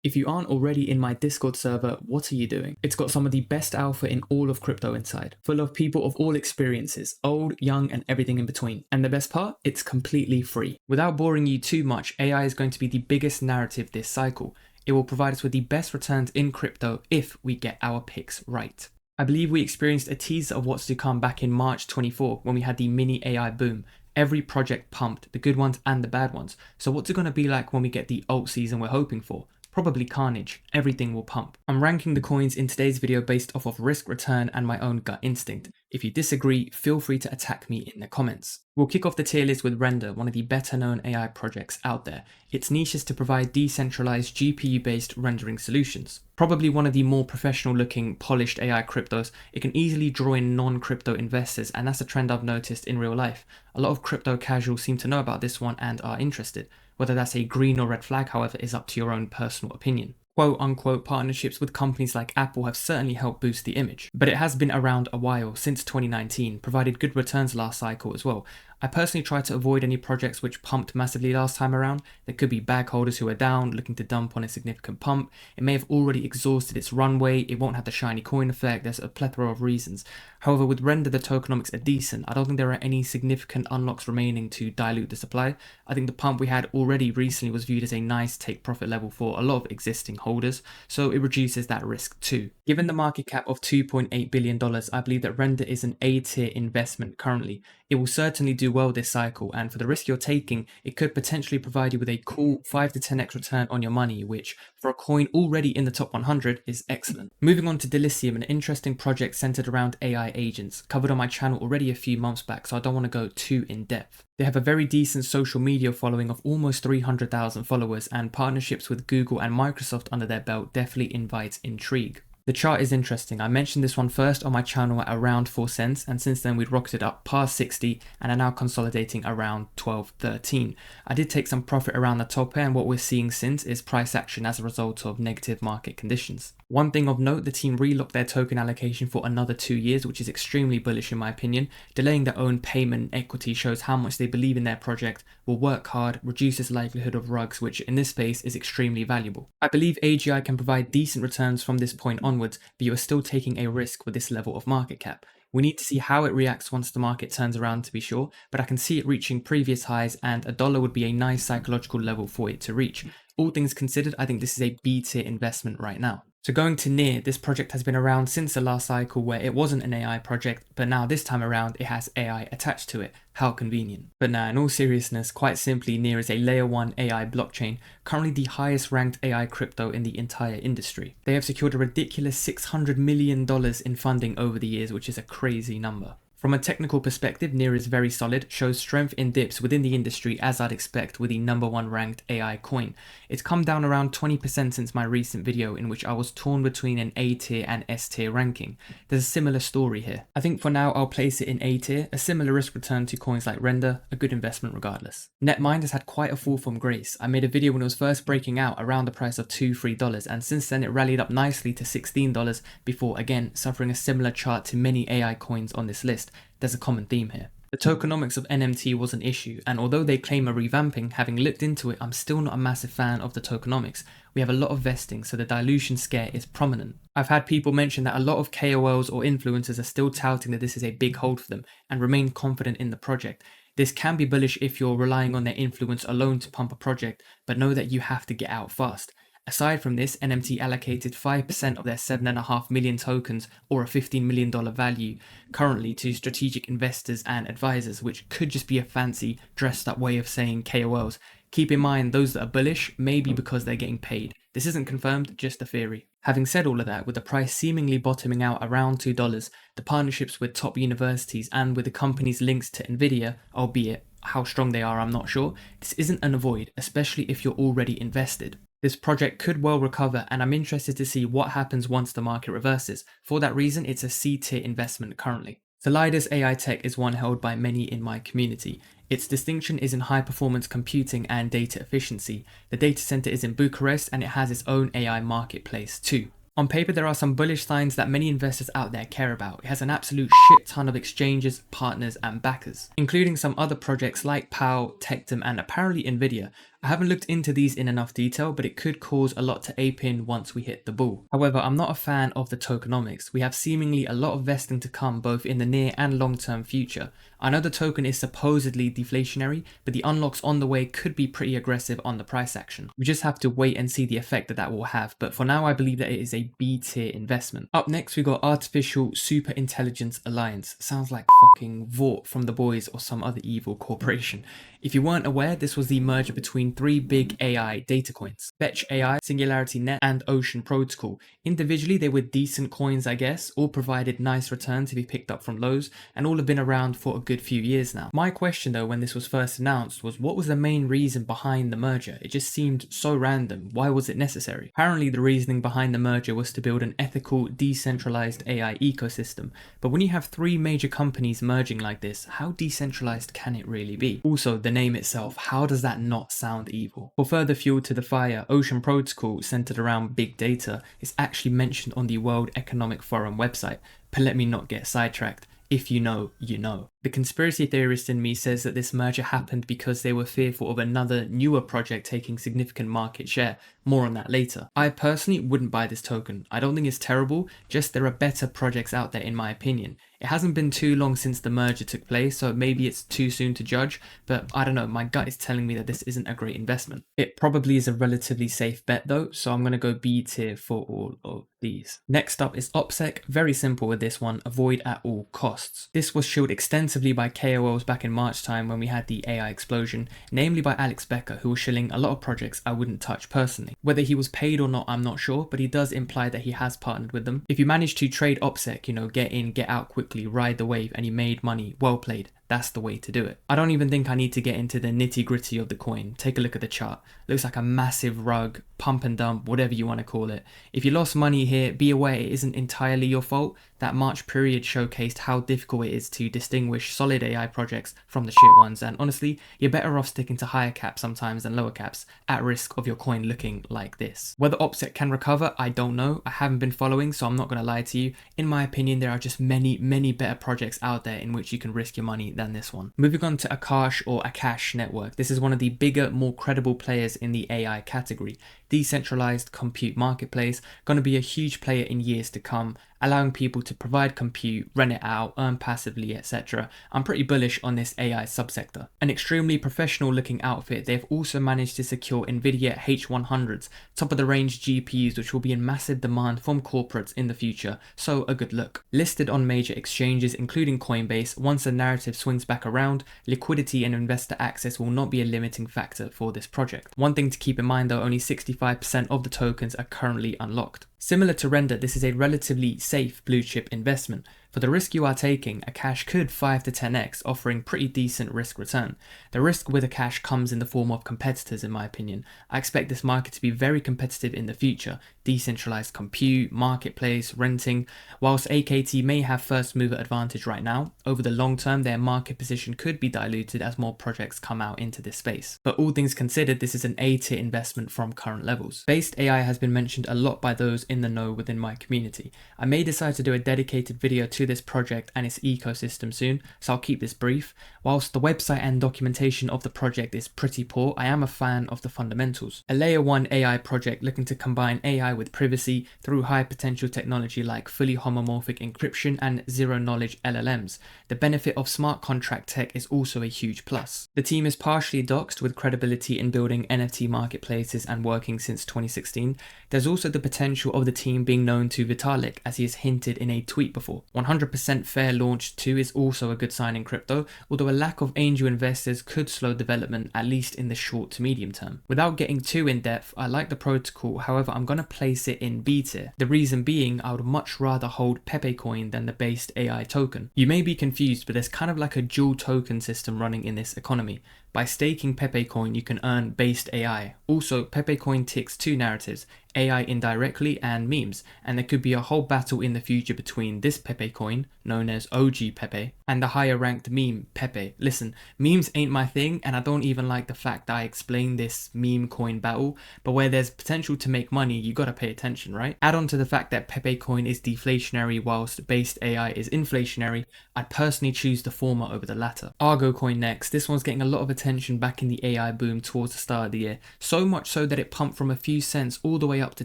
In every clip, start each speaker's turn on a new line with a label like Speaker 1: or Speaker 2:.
Speaker 1: If you aren't already in my Discord server, what are you doing? It's got some of the best alpha in all of crypto inside, full of people of all experiences, old, young, and everything in between. And the best part, it's completely free. Without boring you too much, AI is going to be the biggest narrative this cycle. It will provide us with the best returns in crypto if we get our picks right. I believe we experienced a teaser of what's to come back in March 24 when we had the mini AI boom. Every project pumped, the good ones and the bad ones. So what's it going to be like when we get the alt season we're hoping for? Probably carnage. Everything will pump. I'm ranking the coins in today's video based off of risk return and my own gut instinct. If you disagree, feel free to attack me in the comments. We'll kick off the tier list with Render, one of the better known AI projects out there. Its niche is to provide decentralized GPU based rendering solutions. Probably one of the more professional looking polished AI cryptos, it can easily draw in non-crypto investors, and that's a trend I've noticed in real life. A lot of crypto casuals seem to know about this one and are interested. Whether that's a green or red flag, however, is up to your own personal opinion. Quote-unquote partnerships with companies like Apple have certainly helped boost the image, but it has been around a while, since 2019, provided good returns last cycle as well. I personally try to avoid any projects which pumped massively last time around. There could be bag holders who are down, looking to dump on a significant pump. It may have already exhausted its runway, it won't have the shiny coin effect, there's a plethora of reasons. However, with Render the tokenomics are decent. I don't think there are any significant unlocks remaining to dilute the supply. I think the pump we had already recently was viewed as a nice take profit level for a lot of existing holders, so it reduces that risk too. Given the market cap of $2.8 billion, I believe that Render is an A tier investment currently. It will certainly do well this cycle, and for the risk you're taking, it could potentially provide you with a cool 5 to 10x return on your money, which for a coin already in the top 100 is excellent. Moving on to Delysium, an interesting project centered around AI agents, covered on my channel already a few months back, so I don't want to go too in depth. They have a very decent social media following of almost 300,000 followers, and partnerships with Google and Microsoft under their belt definitely invites intrigue. The chart is interesting. I mentioned this one first on my channel at around 4 cents, and since then we'd rocketed up past 60 and are now consolidating around 12-13. I did take some profit around the top here, and what we're seeing since is price action as a result of negative market conditions. One thing of note, the team relocked their token allocation for another 2 years, which is extremely bullish in my opinion. Delaying their own payment equity shows how much they believe in their project, will work hard, reduces likelihood of rugs, which in this space is extremely valuable. I believe AGI can provide decent returns from this point onwards, but you are still taking a risk with this level of market cap. We need to see how it reacts once the market turns around to be sure, but I can see it reaching previous highs, and $1 would be a nice psychological level for it to reach. All things considered, I think this is a B tier investment right now. So going to Near, this project has been around since the last cycle where it wasn't an AI project, but now this time around it has AI attached to it. How convenient. But now, in all seriousness, quite simply, Near is a layer 1 AI blockchain, currently the highest ranked AI crypto in the entire industry. They have secured a ridiculous $600 million in funding over the years, which is a crazy number. From a technical perspective, Near is very solid, shows strength in dips within the industry as I'd expect with the #1 ranked AI coin. It's come down around 20% since my recent video in which I was torn between an A tier and S tier ranking. There's a similar story here. I think for now I'll place it in A tier, a similar risk return to coins like Render, a good investment regardless. NetMind has had quite a fall from grace. I made a video when it was first breaking out around the price of $2-3, and since then it rallied up nicely to $16 before again suffering a similar chart to many AI coins on this list. There's a common theme here. The tokenomics of NMT was an issue, and although they claim a revamping, having looked into it, I'm still not a massive fan of the tokenomics. We have a lot of vesting, so the dilution scare is prominent. I've had people mention that a lot of KOLs or influencers are still touting that this is a big hold for them and remain confident in the project. This can be bullish if you're relying on their influence alone to pump a project, but know that you have to get out fast. Aside from this, NMT allocated 5% of their 7.5 million tokens, or a $15 million value, currently to strategic investors and advisors, which could just be a fancy, dressed up way of saying KOLs. Keep in mind, those that are bullish may be because they're getting paid. This isn't confirmed, just a theory. Having said all of that, with the price seemingly bottoming out around $2, the partnerships with top universities and with the company's links to Nvidia, albeit how strong they are I'm not sure, this isn't an avoid, especially if you're already invested. This project could well recover, and I'm interested to see what happens once the market reverses. For that reason, it's a C tier investment currently. Delysium AITech is one held by many in my community. Its distinction is in high performance computing and data efficiency. The data center is in Bucharest and it has its own AI marketplace too. On paper, there are some bullish signs that many investors out there care about. It has an absolute shit ton of exchanges, partners, and backers, including some other projects like PAL, Tectum, and apparently Nvidia. I haven't looked into these in enough detail, but it could cause a lot to ape in once we hit the bull. However, I'm not a fan of the tokenomics. We have seemingly a lot of vesting to come both in the near and long-term future. I know the token is supposedly deflationary, but the unlocks on the way could be pretty aggressive on the price action. We just have to wait and see the effect that that will have, but for now I believe that it is a B-tier investment. Up next we got Artificial Super Intelligence Alliance. Sounds like fucking Vought from The Boys or some other evil corporation. If you weren't aware, this was the merger between three big AI data coins: Fetch AI, Singularity Net, and Ocean Protocol. Individually, they were decent coins, I guess, all provided nice returns if you picked up from lows, and all have been around for a good few years now. My question though, when this was first announced, was what was the main reason behind the merger? It just seemed so random. Why was it necessary? Apparently, the reasoning behind the merger was to build an ethical, decentralized AI ecosystem. But when you have three major companies merging like this, how decentralized can it really be? Also, the name itself, how does that not sound evil? For further fuel to the fire, Ocean Protocol, centered around big data, is actually mentioned on the World Economic Forum website. But let me not get sidetracked. If you know, you know. The conspiracy theorist in me says that this merger happened because they were fearful of another newer project taking significant market share. More on that later. I personally wouldn't buy this token. I don't think it's terrible, just there are better projects out there in my opinion. It hasn't been too long since the merger took place, so maybe it's too soon to judge, but I don't know, my gut is telling me that this isn't a great investment. It probably is a relatively safe bet though, so I'm going to go B tier for all of these. Next up is Opsec. Very simple with this one, avoid at all costs. This was showed extensively by KOLs back in March time when we had the AI explosion, namely by Alex Becker, who was shilling a lot of projects I wouldn't touch personally. Whether he was paid or not, I'm not sure, but he does imply that he has partnered with them. If you manage to trade Opsec, you know, get in, get out quickly, ride the wave, and you made money, well played. That's the way to do it. I don't even think I need to get into the nitty gritty of the coin. Take a look at the chart. Looks like a massive rug, pump and dump, whatever you want to call it. If you lost money here, be aware it isn't entirely your fault. That March period showcased how difficult it is to distinguish solid AI projects from the shit ones, and honestly, you're better off sticking to higher caps sometimes than lower caps, at risk of your coin looking like this. Whether Opsec can recover, I don't know. I haven't been following, so I'm not going to lie to you. In my opinion, there are just many better projects out there in which you can risk your money than this one. Moving on to Akash or Akash Network. This is one of the bigger, more credible players in the AI category. Decentralized compute marketplace, going to be a huge player in years to come, allowing people to provide compute, rent it out, earn passively, etc. I'm pretty bullish on this AI subsector. An extremely professional looking outfit, they've also managed to secure Nvidia H100s, top of the range GPUs, which will be in massive demand from corporates in the future, so a good look. Listed on major exchanges including Coinbase, once the narrative swings back around, liquidity and investor access will not be a limiting factor for this project. One thing to keep in mind though, only 65% of the tokens are currently unlocked. Similar to Render, this is a relatively safe blue chip investment. For the risk you are taking, Akash could 5 to 10x, offering pretty decent risk return. The risk with Akash comes in the form of competitors in my opinion. I expect this market to be very competitive in the future. Decentralized compute, marketplace, renting. Whilst AKT may have first mover advantage right now, over the long term their market position could be diluted as more projects come out into this space. But all things considered, this is an A tier investment from current levels. Based AI has been mentioned a lot by those in the know within my community. I may decide to do a dedicated video to this project and its ecosystem soon, so I'll keep this brief. Whilst the website and documentation of the project is pretty poor, I am a fan of the fundamentals. A layer 1 AI project looking to combine AI with privacy through high potential technology like fully homomorphic encryption and zero knowledge LLMs. The benefit of smart contract tech is also a huge plus. The team is partially doxed with credibility in building NFT marketplaces and working since 2016. There's also the potential of the team being known to Vitalik, as he has hinted in a tweet before. 100% fair launch too is also a good sign in crypto, although a lack of angel investors could slow development, at least in the short to medium term. Without getting too in depth, I like the protocol, however I'm going to place it in B tier. The reason being, I would much rather hold Pepe coin than the based AI token. You may be confused, but there's kind of like a dual token system running in this economy. By staking Pepe coin, you can earn based AI. Also, Pepe coin ticks two narratives: AI indirectly, and memes, and there could be a whole battle in the future between this Pepe coin, known as OG Pepe, and the higher ranked meme Pepe. Listen, memes ain't my thing, and I don't even like the fact that I explain this meme coin battle, but where there's potential to make money, you gotta pay attention, right? Add on to the fact that Pepe coin is deflationary whilst based AI is inflationary, I'd personally choose the former over the latter. Argo coin next. This one's getting a lot of attention back in the AI boom towards the start of the year, so much so that it pumped from a few cents all the way up to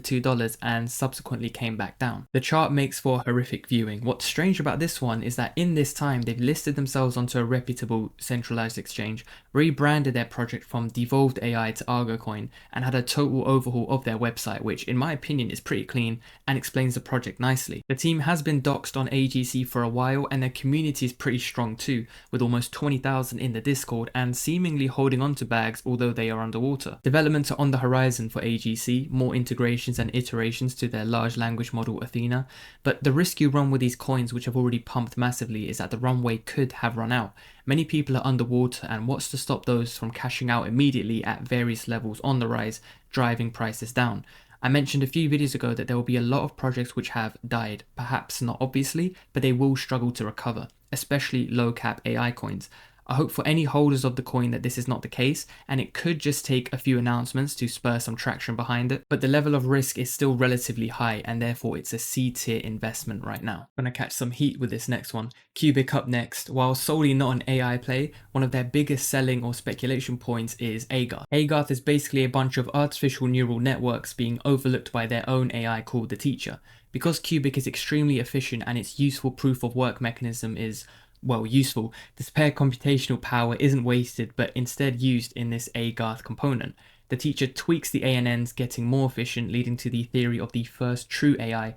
Speaker 1: $2 and subsequently came back down. The chart makes for horrific viewing. What's strange about this one is that in this time they've listed themselves onto a reputable centralized exchange, rebranded their project from Devolved AI to Argo coin, and had a total overhaul of their website, which in my opinion is pretty clean and explains the project nicely. The team has been doxed on AGC for a while, and their community is pretty strong too, with almost 20,000 in the Discord and seemingly holding on to bags although they are underwater. Developments are on the horizon for AGC, more integrations and iterations to their large language model Athena, but the risk you run with these coins, which have already pumped massively, is that the runway could have run out. Many people are underwater, and what's to stop those from cashing out immediately at various levels on the rise, driving prices down? I mentioned a few videos ago that there will be a lot of projects which have died, perhaps not obviously, but they will struggle to recover, especially low cap AI coins. I hope for any holders of the coin that this is not the case, and it could just take a few announcements to spur some traction behind it, but the level of risk is still relatively high, and therefore it's a C tier investment right now. I'm gonna catch some heat with this next one. Qubic up next. While solely not an AI play, one of their biggest selling or speculation points is AGARTH. AGARTH is basically a bunch of artificial neural networks being overlooked by their own AI called the teacher. Because Qubic is extremely efficient and its useful proof of work mechanism is, well, useful, the spare computational power isn't wasted but instead used in this AGARTH component. The teacher tweaks the ANNs, getting more efficient, leading to the theory of the first true AI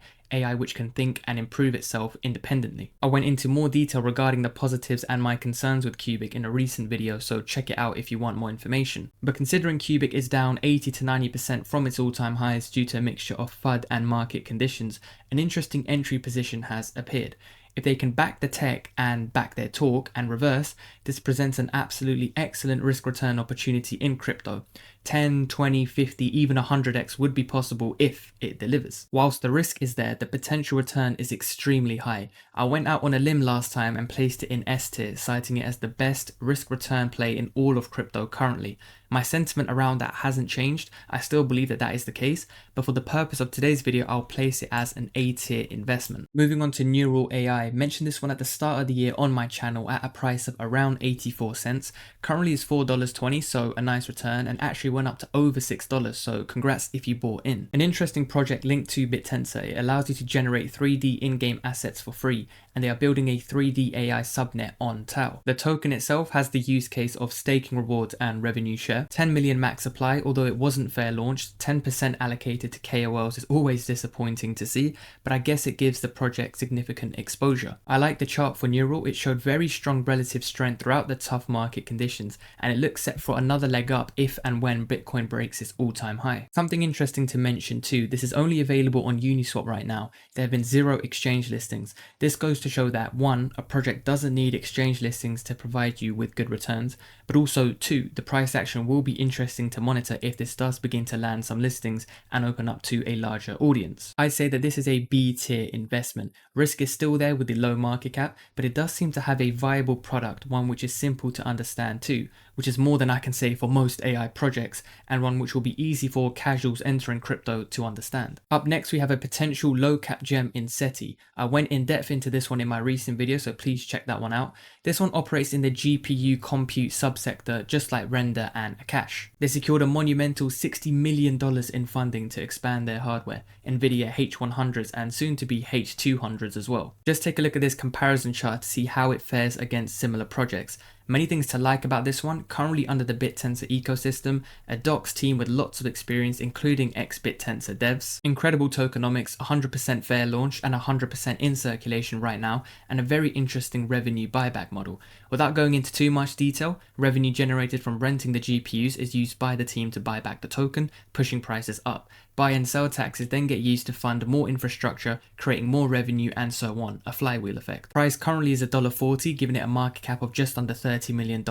Speaker 1: which can think and improve itself independently. I went into more detail regarding the positives and my concerns with Qubic in a recent video, so check it out if you want more information. But considering Qubic is down 80 to 90% from its all-time highs due to a mixture of FUD and market conditions, an interesting entry position has appeared. If they can back the tech and back their talk and reverse, this presents an absolutely excellent risk return opportunity in crypto. 10, 20, 50, even 100x would be possible if it delivers. Whilst the risk is there, the potential return is extremely high. I went out on a limb last time and placed it in S tier, citing it as the best risk return play in all of crypto currently. My sentiment around that hasn't changed. I still believe that that is the case, but for the purpose of today's video, I'll place it as an A tier investment. Moving on to Neural AI, mentioned this one at the start of the year on my channel at a price of around 84 cents. Currently it's $4.20, so a nice return, and actually went up to over $6, so congrats if you bought in. An interesting project linked to Bittensor. It allows you to generate 3D in-game assets for free, and they are building a 3D AI subnet on Tau. The token itself has the use case of staking rewards and revenue share. 10 million max supply, although it wasn't fair launched. 10% allocated to KOLs is always disappointing to see, but I guess it gives the project significant exposure. I like the chart for Neural. It showed very strong relative strength throughout the tough market conditions, and it looks set for another leg up if and when Bitcoin breaks its all-time high. Something interesting to mention too, this is only available on Uniswap right now. There have been 0 exchange listings. This goes to show that 1, a project doesn't need exchange listings to provide you with good returns, but also 2, the price action will be interesting to monitor if this does begin to land some listings and open up to a larger audience. I'd say that this is a B tier investment. Risk is still there with the low market cap, but it does seem to have a viable product, one which is simple to understand too, which is more than I can say for most AI projects, and one which will be easy for casuals entering crypto to understand. Up next, we have a potential low cap gem in Setti. I went in depth into this one in my recent video, so please check that one out. This one operates in the GPU compute subsector, just like Render and Akash. They secured a monumental $60 million in funding to expand their hardware, NVIDIA H100s and soon to be H200s as well. Just take a look at this comparison chart to see how it fares against similar projects. Many things to like about this one. Currently under the Bittensor ecosystem, a docs team with lots of experience including ex-Bittensor devs, incredible tokenomics, 100% fair launch and 100% in circulation right now, and a very interesting revenue buyback model. Without going into too much detail, revenue generated from renting the GPUs is used by the team to buy back the token, pushing prices up. Buy and sell taxes then get used to fund more infrastructure, creating more revenue and so on, a flywheel effect. Price currently is $1.40, giving it a market cap of just under $30 million,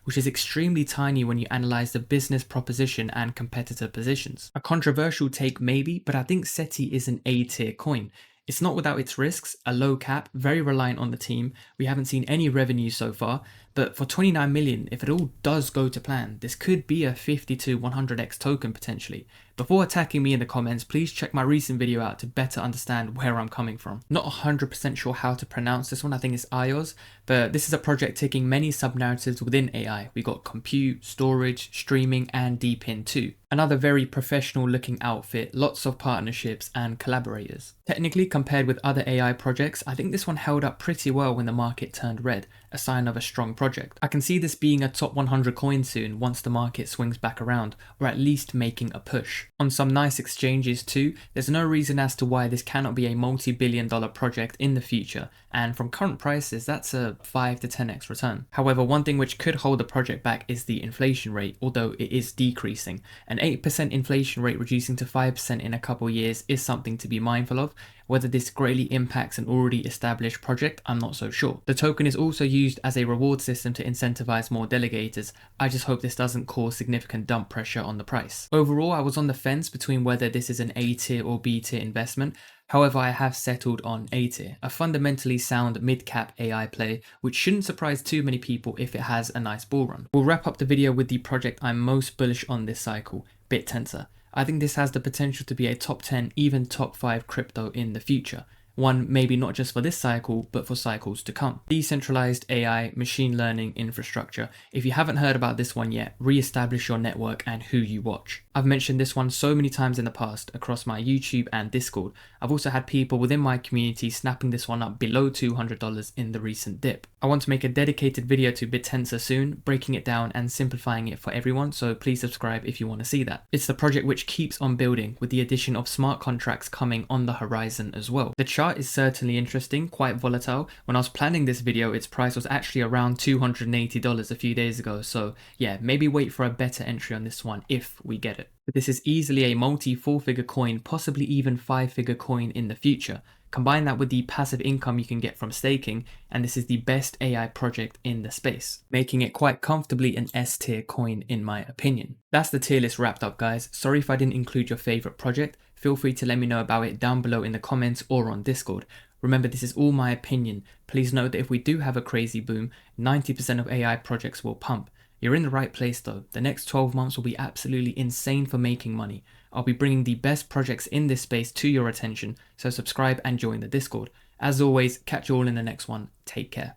Speaker 1: which is extremely tiny when you analyze the business proposition and competitor positions. A controversial take maybe, but I think Setti is an A-tier coin. It's not without its risks, a low cap, very reliant on the team. We haven't seen any revenue so far, but for 29 million, if it all does go to plan, this could be a 50 to 100x token potentially. Before attacking me in the comments, please check my recent video out to better understand where I'm coming from. Not 100% sure how to pronounce this one, I think it's AIOZ, but this is a project taking many sub-narratives within AI. We got compute, storage, streaming, and DeepIn too. Another very professional looking outfit, lots of partnerships and collaborators. Technically, compared with other AI projects, I think this one held up pretty well when the market turned red, a sign of a strong project. I can see this being a top 100 coin soon once the market swings back around, or at least making a push. On some nice exchanges too, there's no reason as to why this cannot be a multi-billion-dollar project in the future, and from current prices that's a 5 to 10x return. However, one thing which could hold the project back is the inflation rate, although it is decreasing. An 8% inflation rate reducing to 5% in a couple years is something to be mindful of. Whether this greatly impacts an already established project, I'm not so sure. The token is also used as a reward system to incentivize more delegators. I just hope this doesn't cause significant dump pressure on the price. Overall, I was on the fence between whether this is an A tier or B tier investment. However, I have settled on A tier, a fundamentally sound mid-cap AI play, which shouldn't surprise too many people if it has a nice bull run. We'll wrap up the video with the project I'm most bullish on this cycle, Bittensor. I think this has the potential to be a top 10, even top 5 crypto in the future. One maybe not just for this cycle, but for cycles to come. Decentralized AI, machine learning infrastructure. If you haven't heard about this one yet, re-establish your network and who you watch. I've mentioned this one so many times in the past across my YouTube and Discord. I've also had people within my community snapping this one up below $200 in the recent dip. I want to make a dedicated video to Bittensor soon, breaking it down and simplifying it for everyone, so please subscribe if you want to see that. It's the project which keeps on building, with the addition of smart contracts coming on the horizon as well. The chart is certainly interesting, quite volatile. When I was planning this video, its price was actually around $280 a few days ago, so yeah, maybe wait for a better entry on this one if we get it. But this is easily a multi 4-figure coin, possibly even 5-figure coin in the future. Combine that with the passive income you can get from staking, and this is the best AI project in the space, making it quite comfortably an S tier coin in my opinion. That's the tier list wrapped up, guys. Sorry if I didn't include your favorite project. Feel free to let me know about it down below in the comments or on Discord. Remember, this is all my opinion. Please note that if we do have a crazy boom, 90% of AI projects will pump. You're in the right place though. The next 12 months will be absolutely insane for making money. I'll be bringing the best projects in this space to your attention, so subscribe and join the Discord. As always, catch you all in the next one. Take care.